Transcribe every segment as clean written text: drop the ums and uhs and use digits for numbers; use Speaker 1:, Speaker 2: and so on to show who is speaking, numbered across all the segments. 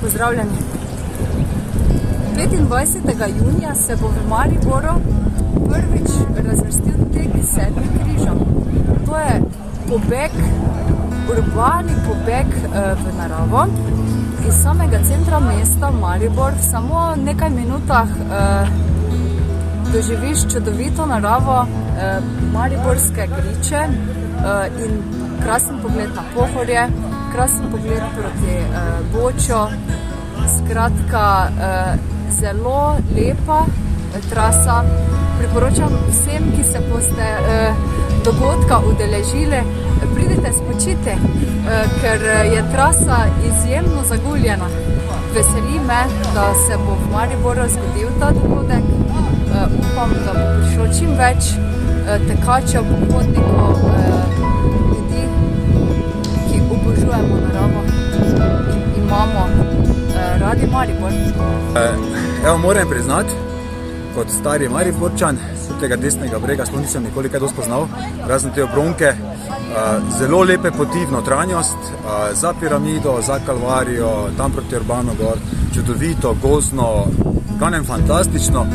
Speaker 1: Pozdravljeni. 25. junija se bo v Mariboru prvič razvrstil tek 7 križev. To je pobeg, urbani pobeg v naravo. Iz samega centra mesta Maribor v samo nekaj minutah doživiš čudovito naravo, mariborske griče in krasen pogled na Pohorje, krasen pogled proti Bočo. Skratka, zelo lepa trasa. Priporočam vsem, ki se boste dogodka udeležili, pridite spočiti, ker je trasa izjemno zaguljena. Veseli me, da se bo v Mariboru zgodil ta dogodek. Upam, da bo prišlo čim več tekačev, pohodnikov, ljudi, ki obožujemo naravo in imamo radi Maribor.
Speaker 2: Evo, moram priznati, kot stari Mariborčan, tega desnega brega sploh nisem nikoli kaj dosti poznal, razen te obronke. Zelo lepe poti v notranjost, za piramido, za Kalvarijo, tam proti Urbano gor, čudovito, gozdno, kanem fantastično.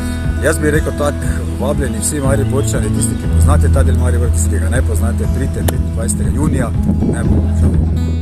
Speaker 2: Jaz bi rekel tako, vabljeni vsi Mariborčani, tisti, ki poznate ta del Maribor, tisti, ki ga ne poznate, pridite 25. junija, ne bo žal.